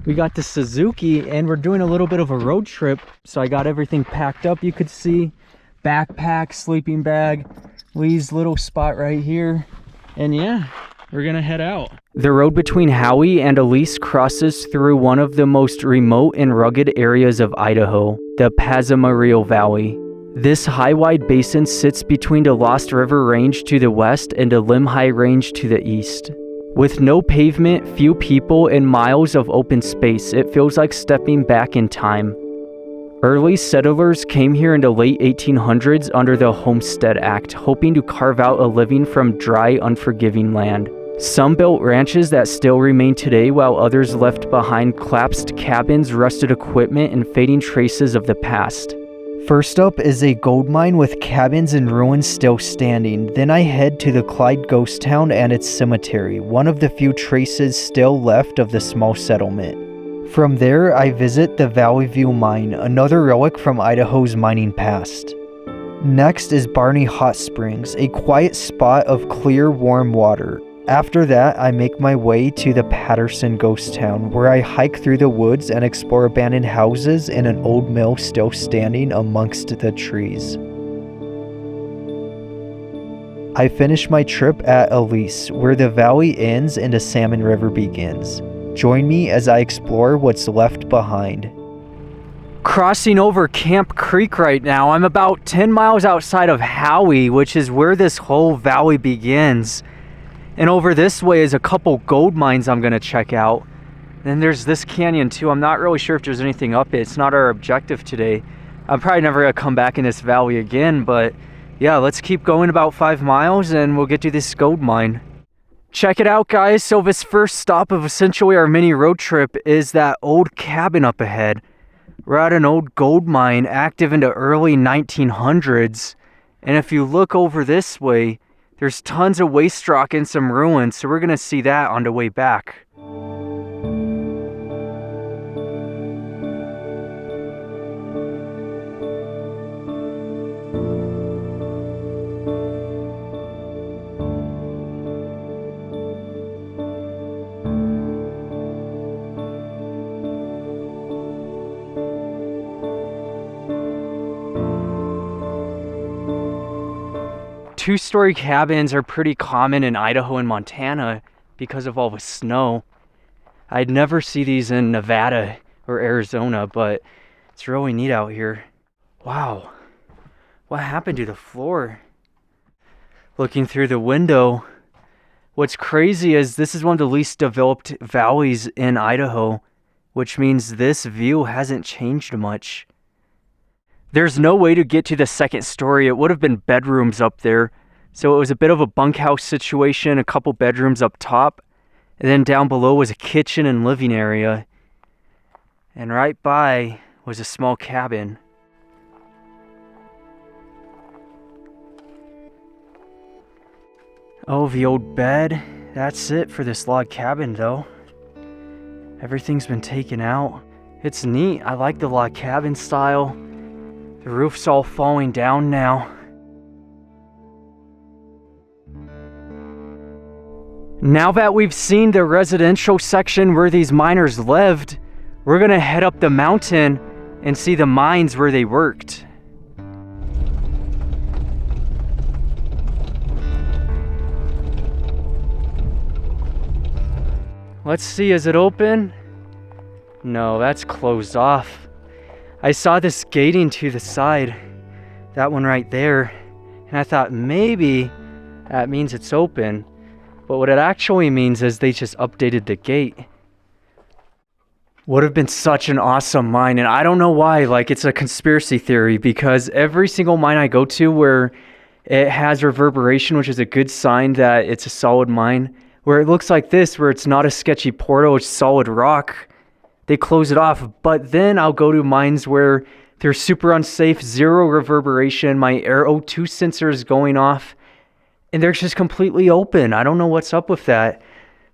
We got the Suzuki and we're doing a little bit of a road trip. So I got everything packed up. You could see backpack, sleeping bag, Lee's little spot right here. And yeah, we're gonna head out. The road between Howie and Ellis crosses through one of the most remote and rugged areas of Idaho, the Pahsimeroi Valley. This high-wide basin sits between the Lost River Range to the west and the Limhi Range to the east. With no pavement, few people, and miles of open space, it feels like stepping back in time. Early settlers came here in the late 1800s under the Homestead Act, hoping to carve out a living from dry, unforgiving land. Some built ranches that still remain today, while others left behind collapsed cabins, rusted equipment, and fading traces of the past. First up is a gold mine with cabins and ruins still standing. Then I head to the Clyde ghost town and its cemetery, one of the few traces still left of the small settlement. From there, I visit the Valley View Mine, another relic from Idaho's mining past. Next is Barney Hot Springs, a quiet spot of clear, warm water. After that, I make my way to the Patterson ghost town, where I hike through the woods and explore abandoned houses and an old mill still standing amongst the trees. I finish my trip at Ellis, where the valley ends and the Salmon River begins. Join me as I explore what's left behind. Crossing over Camp Creek right now, I'm about 10 miles outside of Howie, which is where this whole valley begins. And over this way is a couple gold mines I'm gonna check out. Then there's this canyon too. I'm not really sure if there's anything up it. It's not our objective today. I'm probably never gonna come back in this valley again, but yeah, let's keep going about 5 miles and we'll get to this gold mine. Check it out, guys. So this first stop of essentially our mini road trip is that old cabin up ahead. We're at an old gold mine active in the early 1900s. And if you look over this way, there's tons of waste rock and some ruins, so we're gonna see that on the way back. Two-story cabins are pretty common in Idaho and Montana because of all the snow. I'd never see these in Nevada or Arizona, but it's really neat out here. Wow, what happened to the floor? Looking through the window, what's crazy is this is one of the least developed valleys in Idaho, which means this view hasn't changed much. There's no way to get to the second story. It would have been bedrooms up there. So it was a bit of a bunkhouse situation, a couple bedrooms up top. And then down below was a kitchen and living area. And right by was a small cabin. Oh, the old bed. That's it for this log cabin though. Everything's been taken out. It's neat. I like the log cabin style. The roof's all falling down now. Now that we've seen the residential section where these miners lived, we're gonna head up the mountain and see the mines where they worked. Let's see, is it open? No, that's closed off. I saw this gating to the side, that one right there, and I thought maybe that means it's open. But what it actually means is they just updated the gate. Would have been such an awesome mine, and I don't know why, like it's a conspiracy theory, because every single mine I go to where it has reverberation, which is a good sign that it's a solid mine, where it looks like this, where it's not a sketchy portal, it's solid rock, they close it off. But then I'll go to mines where they're super unsafe, zero reverberation, my air O2 sensor is going off, and they're just completely open. I don't know what's up with that.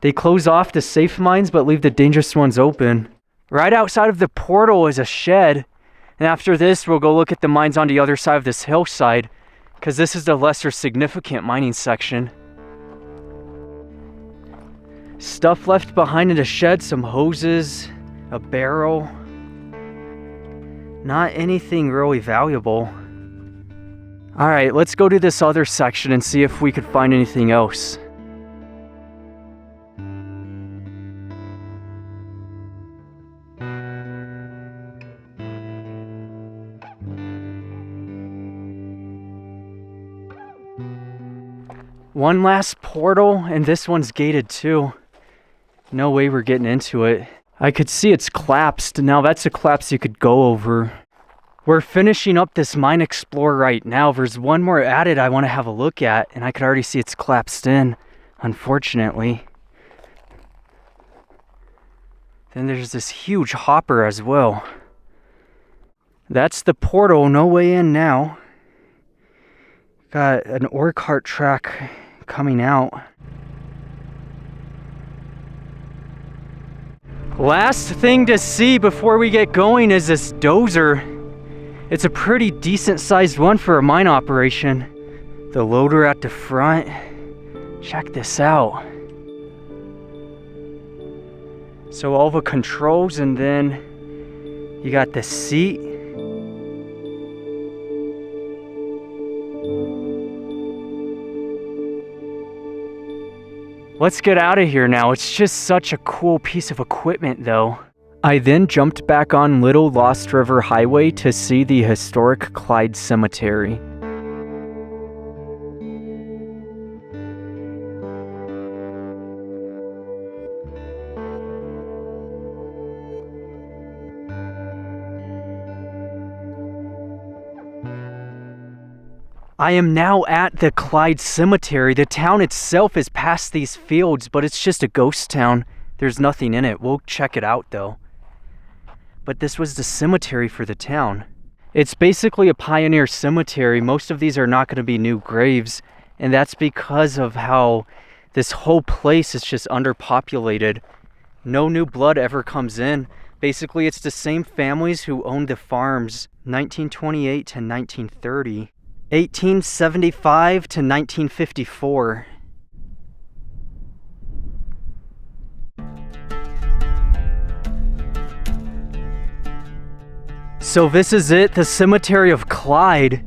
They close off the safe mines but leave the dangerous ones open. Right outside of the portal is a shed, and after this we'll go look at the mines on the other side of this hillside, because this is the lesser significant mining section. Stuff left behind in the shed, some hoses, a barrel. Not anything really valuable. All right, let's go to this other section and see if we could find anything else. One last portal, and this one's gated too. No way we're getting into it. I could see it's collapsed. Now that's a collapse you could go over. We're finishing up this mine explorer right now. There's one more added I want to have a look at, and I could already see it's collapsed in, unfortunately. Then there's this huge hopper as well. That's the portal, no way in now. Got an ore cart track coming out. Last thing to see before we get going is this dozer. It's a pretty decent sized one for a mine operation. The loader at the front. Check this out. So all the controls, and then you got the seat. Let's get out of here now. It's just such a cool piece of equipment though. I then jumped back on Little Lost River Highway to see the historic Clyde Cemetery. I am now at the Clyde Cemetery. The town itself is past these fields, but it's just a ghost town. There's nothing in it. We'll check it out though. But this was the cemetery for the town. It's basically a pioneer cemetery. Most of these are not going to be new graves, and that's because of how this whole place is just underpopulated. No new blood ever comes in. Basically, it's the same families who owned the farms 1928 to 1930. 1875 to 1954. So this is it, the cemetery of Clyde.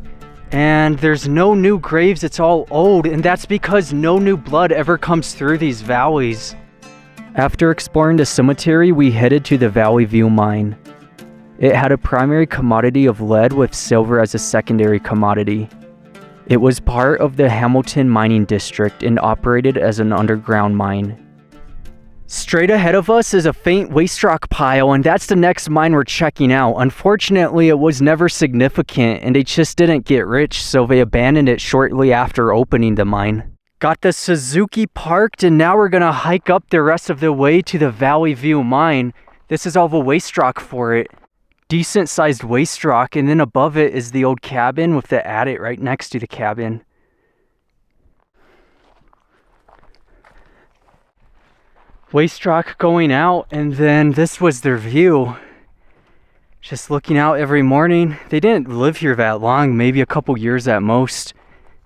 And there's no new graves, it's all old, and that's because no new blood ever comes through these valleys. After exploring the cemetery, we headed to the Valley View mine. It had a primary commodity of lead with silver as a secondary commodity. It was part of the Hamilton Mining District and operated as an underground mine. Straight ahead of us is a faint waste rock pile, and that's the next mine we're checking out. Unfortunately, it was never significant, and they just didn't get rich, so they abandoned it shortly after opening the mine. Got the Suzuki parked, and now we're gonna hike up the rest of the way to the Valley View mine. This is all the waste rock for it. Decent sized waste rock, and then above it is the old cabin with the adit right next to the cabin. Waste rock going out, and then this was their view. Just looking out every morning. They didn't live here that long, maybe a couple years at most.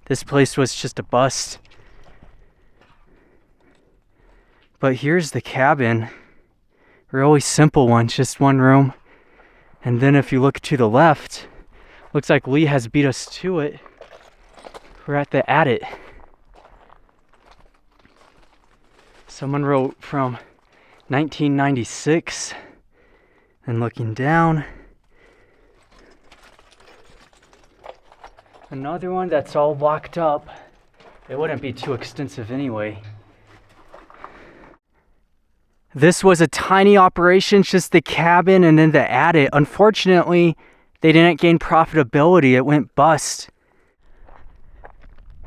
This place was just a bust. But here's the cabin. Really simple one, just one room. And then if you look to the left, looks like Lee has beat us to it. We're at the adit. Someone wrote from 1996. And looking down, another one that's all locked up. It wouldn't be too extensive anyway. This was a tiny operation, just the cabin and then the adit. Unfortunately, they didn't gain profitability. It went bust.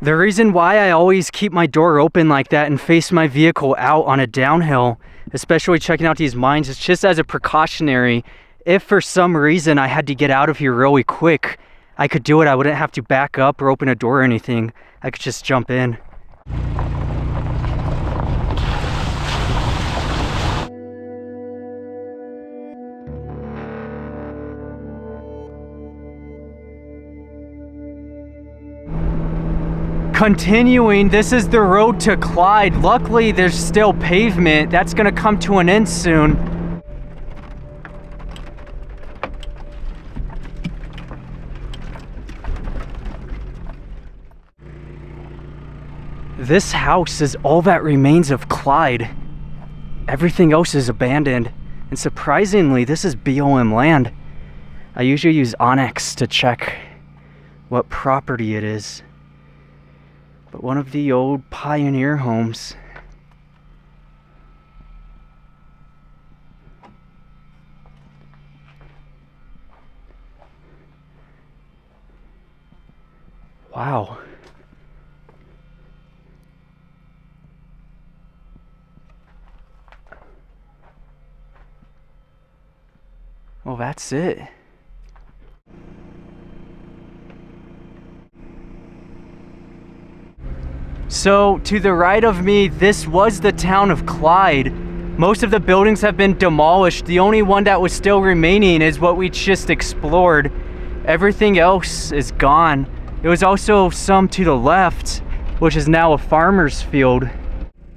The reason why I always keep my door open like that and face my vehicle out on a downhill, especially checking out these mines, is just as a precautionary. If for some reason I had to get out of here really quick, I could do it. I wouldn't have to back up or open a door or anything. I could just jump in. Continuing, this is the road to Clyde. Luckily, there's still pavement. That's gonna come to an end soon. This house is all that remains of Clyde. Everything else is abandoned. And surprisingly, this is BLM land. I usually use Onyx to check what property it is. But one of the old pioneer homes. Wow. Well, that's it. So, to the right of me, this was the town of Clyde. Most of the buildings have been demolished. The only one that was still remaining is what we just explored. Everything else is gone. There was also some to the left, which is now a farmer's field.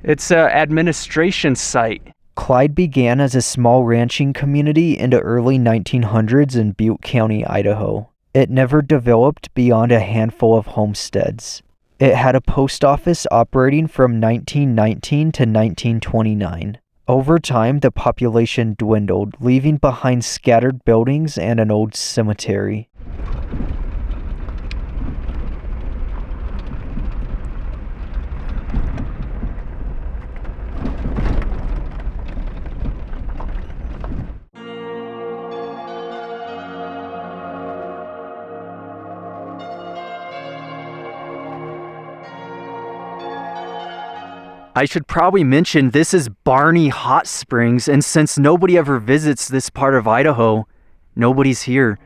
It's an administration site. Clyde began as a small ranching community in the early 1900s in Butte County, Idaho. It never developed beyond a handful of homesteads. It had a post office operating from 1919 to 1929. Over time, the population dwindled, leaving behind scattered buildings and an old cemetery. I should probably mention this is Barney Hot Springs, and since nobody ever visits this part of Idaho, nobody's here.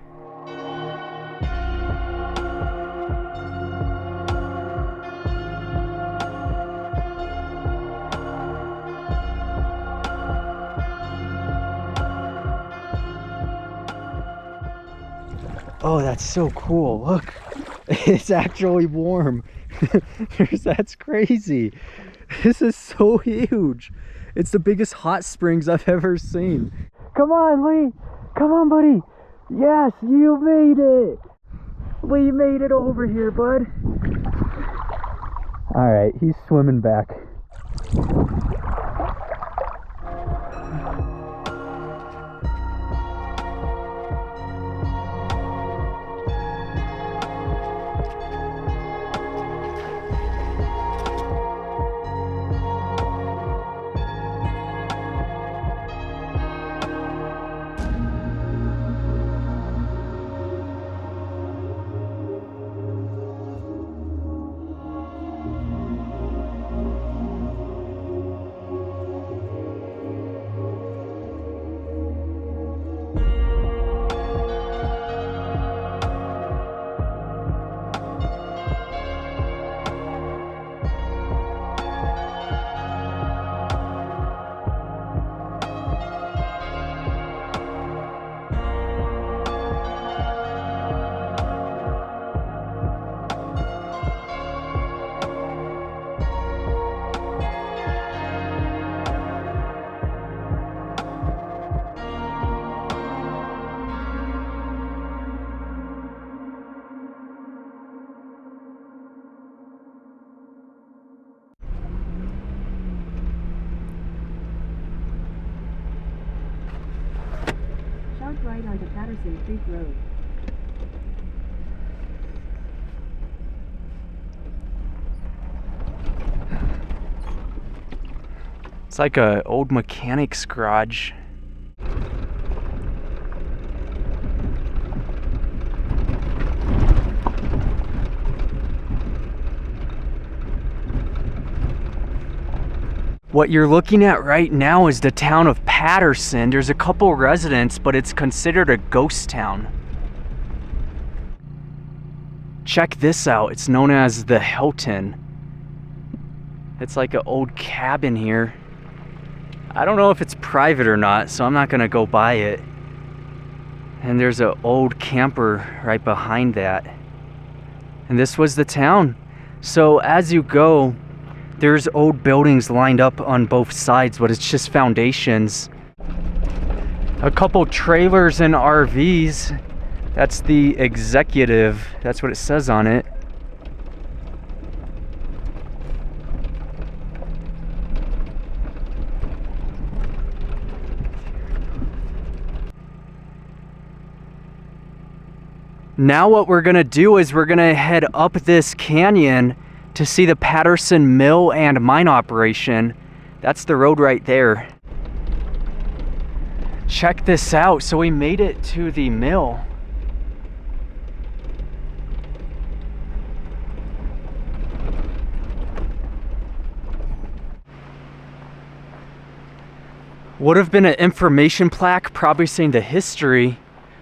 Oh, that's so cool. Look, it's actually warm. That's crazy. This is so huge. It's the biggest hot springs I've ever seen. Come on, Lee. Come on, buddy. Yes, you made it. Lee made it over here, bud. All right, he's swimming back. Right onto Patterson Creek Road. It's like an old mechanic's garage. What you're looking at right now is the town of Patterson. There's a couple residents, but it's considered a ghost town. Check this out. It's known as the Hilton. It's like an old cabin here. I don't know if it's private or not, so I'm not gonna go by it. And there's an old camper right behind that. And this was the town. So as you go, there's old buildings lined up on both sides, but it's just foundations. A couple trailers and RVs. That's the executive. That's what it says on it. Now what we're gonna do is we're gonna head up this canyon to see the Patterson Mill and mine operation. That's the road right there. Check this out. So we made it to the mill. Would have been an information plaque probably saying the history,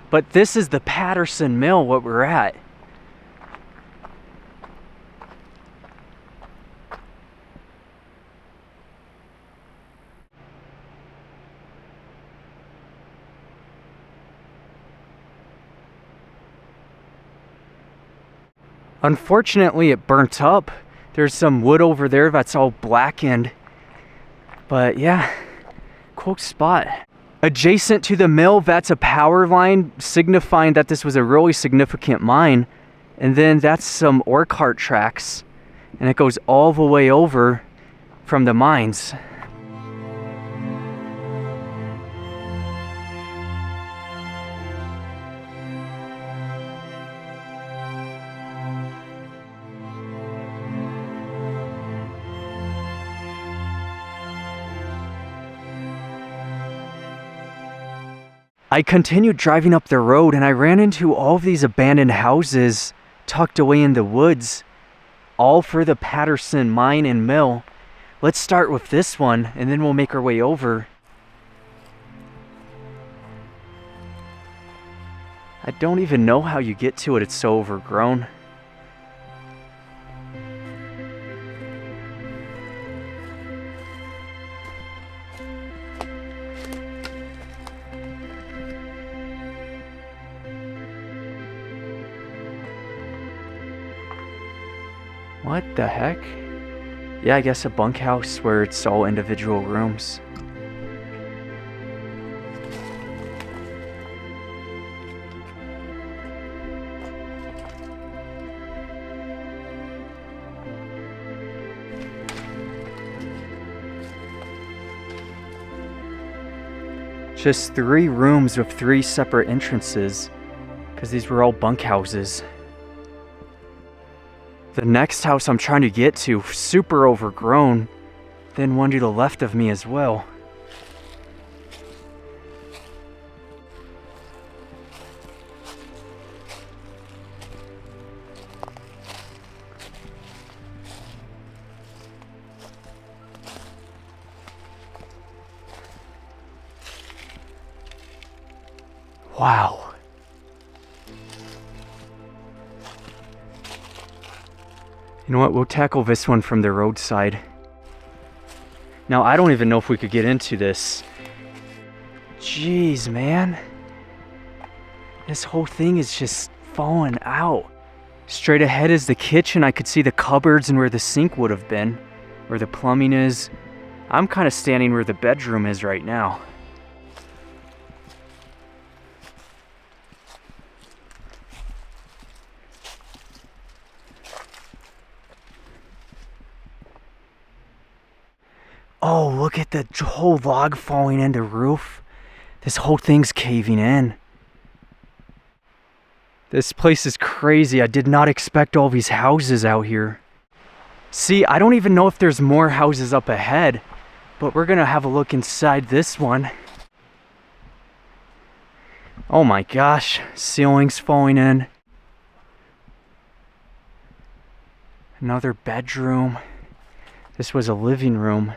but this is the Patterson Mill, what we're at. Unfortunately, it burnt up. There's some wood over there that's all blackened. But yeah, cool spot. Adjacent to the mill, that's a power line signifying that this was a really significant mine. And then that's some ore cart tracks. And it goes all the way over from the mines. I continued driving up the road and I ran into all of these abandoned houses tucked away in the woods, all for the Patterson mine and mill. Let's start with this one and then we'll make our way over. I don't even know how you get to it, it's so overgrown. What the heck? Yeah, I guess a bunkhouse where it's all individual rooms. Just 3 rooms with 3 separate entrances, because these were all bunkhouses. The next house I'm trying to get to, super overgrown. Then one to the left of me as well. Wow. You know what, we'll tackle this one from the roadside. Now, I don't even know if we could get into this. Jeez, man. This whole thing is just falling out. Straight ahead is the kitchen. I could see the cupboards and where the sink would have been, where the plumbing is. I'm kind of standing where the bedroom is right now. Oh, look at the whole log falling in the roof. This whole thing's caving in. This place is crazy. I did not expect all these houses out here. See, I don't even know if there's more houses up ahead, but we're gonna have a look inside this one. Oh my gosh, ceiling's falling in. Another bedroom. This was a living room.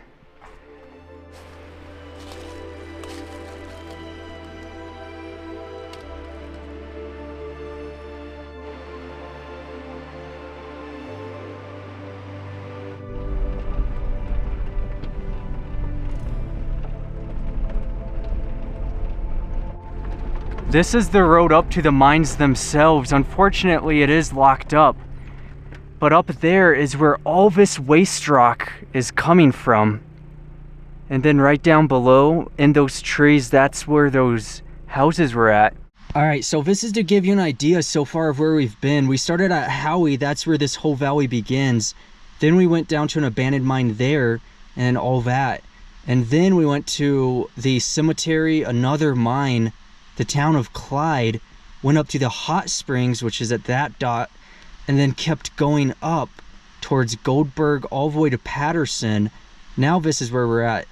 This is the road up to the mines themselves. Unfortunately, it is locked up. But up there is where all this waste rock is coming from. And then right down below, in those trees, that's where those houses were at. All right, so this is to give you an idea so far of where we've been. We started at Howie, that's where this whole valley begins. Then we went down to an abandoned mine there and all that. And then we went to the cemetery, another mine, the town of Clyde, went up to the Hot Springs, which is at that dot, and then kept going up towards Goldberg all the way to Patterson. Now this is where we're at,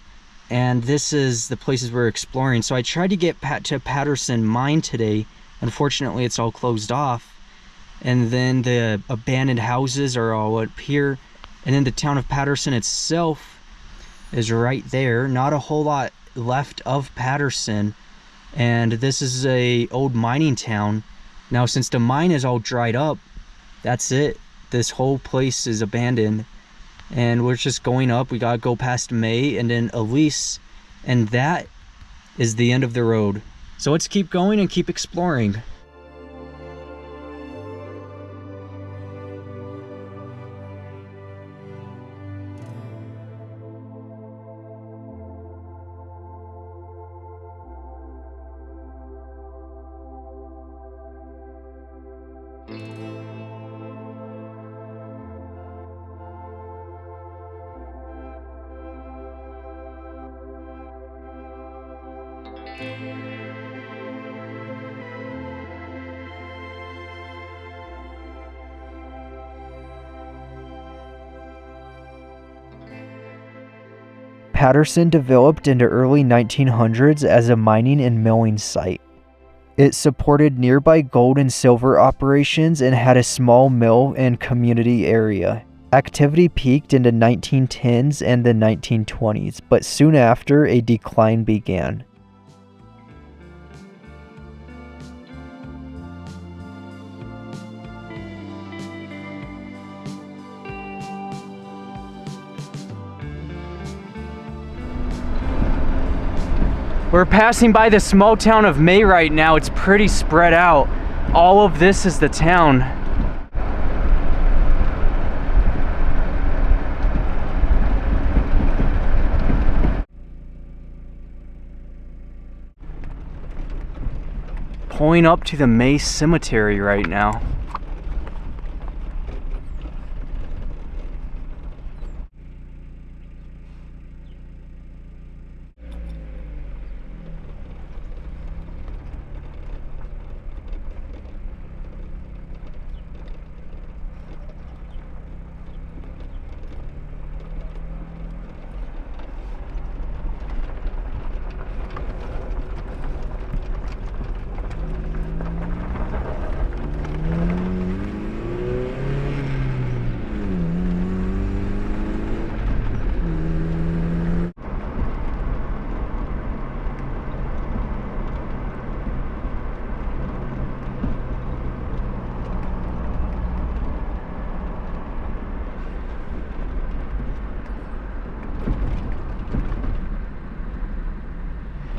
and this is the places we're exploring. So I tried to get to Patterson Mine today. Unfortunately, it's all closed off. And then the abandoned houses are all up here. And then the town of Patterson itself is right there. Not a whole lot left of Patterson. And this is a old mining town. Now, since the mine is all dried up, that's it. This whole place is abandoned. And we're just going up. We gotta go past May and then Ellis. And that is the end of the road. So let's keep going and keep exploring. Patterson developed in the early 1900s as a mining and milling site. It supported nearby gold and silver operations and had a small mill and community area. Activity peaked in the 1910s and the 1920s, but soon after, a decline began. We're passing by the small town of May right now. It's pretty spread out. All of this is the town. Pulling up to the May Cemetery right now.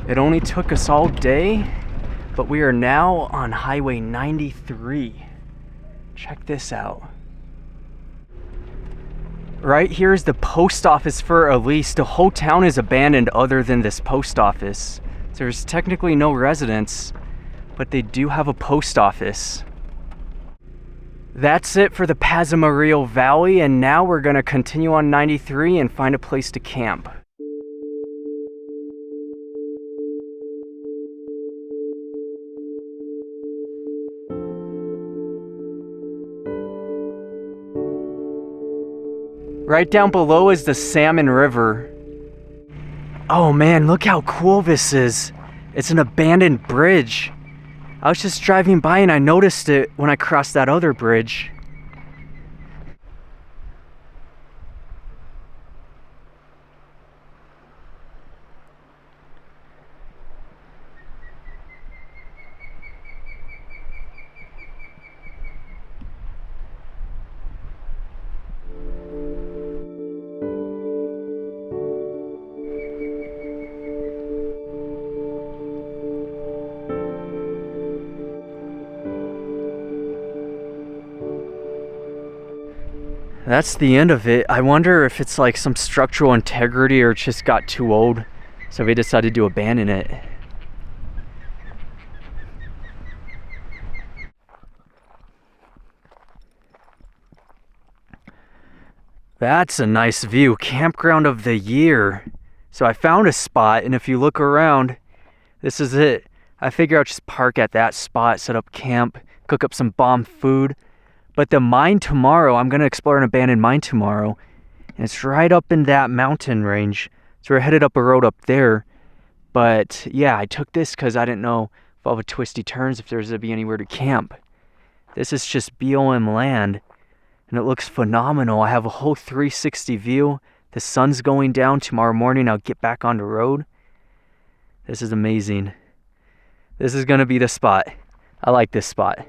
It only took us all day, but we are now on Highway 93. Check this out. Right here is the post office for Ellis. The whole town is abandoned other than this post office. So there's technically no residents, but they do have a post office. That's it for the Pahsimeroi Valley, and now we're gonna continue on 93 and find a place to camp. Right down below is the Salmon River. Oh man, look how cool this is. It's an abandoned bridge. I was just driving by and I noticed it when I crossed that other bridge. That's the end of it. I wonder if it's like some structural integrity or it just got too old, so they decided to abandon it. That's a nice view. Campground of the year. So I found a spot, and if you look around, this is it. I figure I'll just park at that spot, set up camp, cook up some bomb food. But the mine tomorrow, I'm going to explore an abandoned mine tomorrow. And it's right up in that mountain range. So we're headed up a road up there. But yeah, I took this because I didn't know if all the twisty turns, if there's going to be anywhere to camp. This is just BOM land. And it looks phenomenal. I have a whole 360 view. The sun's going down. Tomorrow morning I'll get back on the road. This is amazing. This is going to be the spot. I like this spot.